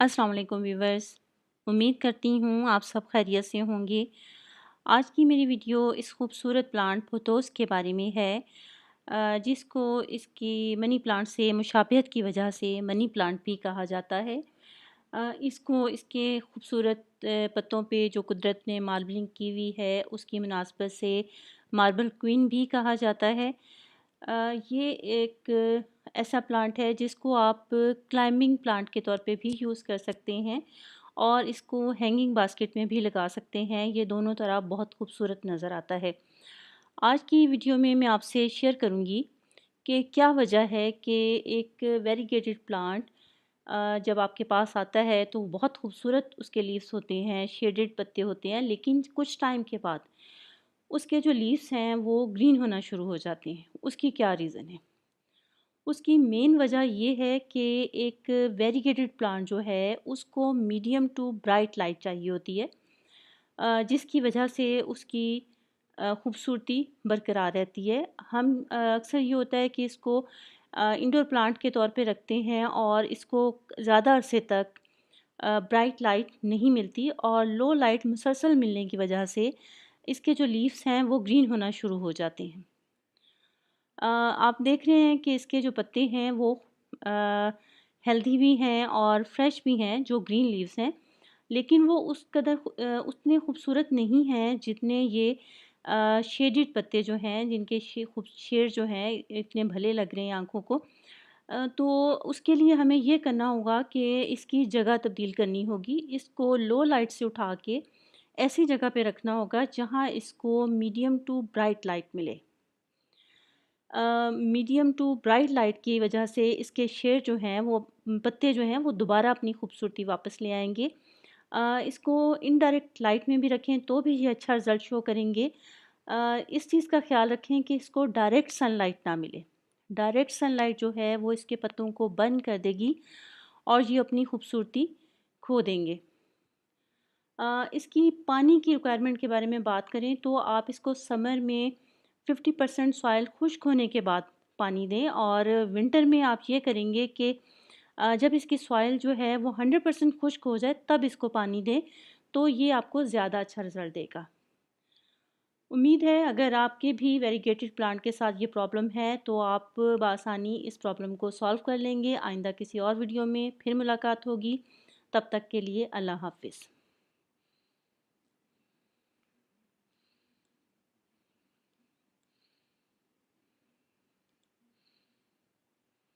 अस्सलाम वालेकुम व्यूवर्स। उम्मीद करती हूँ आप सब खैरियत से होंगे। आज की मेरी वीडियो इस खूबसूरत प्लांट पोथोस के बारे में है, जिसको इसकी मनी प्लांट से मुशाबहत की वजह से मनी प्लांट भी कहा जाता है। इसको इसके खूबसूरत पत्तों पे जो कुदरत ने मार्बलिंग की हुई है उसकी मुनासबत से मार्बल क्वीन भी कहा जाता है। ये एक ऐसा प्लांट है जिसको आप क्लाइंबिंग प्लांट के तौर पे भी यूज़ कर सकते हैं और इसको हैंगिंग बास्केट में भी लगा सकते हैं। ये दोनों तरह बहुत खूबसूरत नज़र आता है। आज की वीडियो में मैं आपसे शेयर करूंगी कि क्या वजह है कि एक वेरीगेटेड प्लांट जब आपके पास आता है तो बहुत खूबसूरत उसके लीव्स होते हैं, शेडेड पत्ते होते हैं, लेकिन कुछ टाइम के बाद उसके जो लीव्स हैं वो ग्रीन होना शुरू हो जाते हैं। उसकी क्या रीज़न है? उसकी मेन वजह ये है कि एक वेरीगेटेड प्लांट जो है उसको मीडियम टू ब्राइट लाइट चाहिए होती है, जिसकी वजह से उसकी खूबसूरती बरकरार रहती है। हम अक्सर ये होता है कि इसको इंडोर प्लांट के तौर पे रखते हैं और इसको ज़्यादा अरसे तक ब्राइट लाइट नहीं मिलती और लो लाइट मुसलसल मिलने की वजह से इसके जो लीव्स हैं वो ग्रीन होना शुरू हो जाते हैं। आप देख रहे हैं कि इसके जो पत्ते हैं वो हेल्दी भी हैं और फ्रेश भी हैं, जो ग्रीन लीव्स हैं, लेकिन वो उस कदर उतने खूबसूरत नहीं हैं जितने ये शेडेड पत्ते जो हैं, जिनके शेड जो हैं इतने भले लग रहे हैं आँखों को। तो उसके लिए हमें ये करना होगा कि इसकी जगह तब्दील करनी होगी। इसको लो लाइट से उठा के ऐसी जगह पे रखना होगा जहाँ इसको मीडियम टू ब्राइट लाइट मिले। मीडियम टू ब्राइट लाइट की वजह से इसके शेड जो हैं वो पत्ते जो हैं वो दोबारा अपनी खूबसूरती वापस ले आएंगे। इसको इनडायरेक्ट लाइट में भी रखें तो भी ये अच्छा रिज़ल्ट शो करेंगे। इस चीज़ का ख्याल रखें कि इसको डायरेक्ट सनलाइट ना मिले। डायरेक्ट सनलाइट जो है वो इसके पत्तों को बंद कर देगी और ये अपनी खूबसूरती खो देंगे। इसकी पानी की रिक्वायरमेंट के बारे में बात करें तो आप इसको समर में 50% सॉइल खुश्क होने के बाद पानी दें और विंटर में आप ये करेंगे कि जब इसकी सॉइल जो है वो 100% खुश्क हो जाए तब इसको पानी दें, तो ये आपको ज़्यादा अच्छा रिज़ल्ट देगा। उम्मीद है अगर आपके भी वेरीगेटेड प्लांट के साथ ये प्रॉब्लम है तो आप बआसानी इस प्रॉब्लम को सॉल्व कर लेंगे। आइंदा किसी और वीडियो में फिर मुलाकात होगी। तब तक के लिए अल्लाह हाफ़िज़।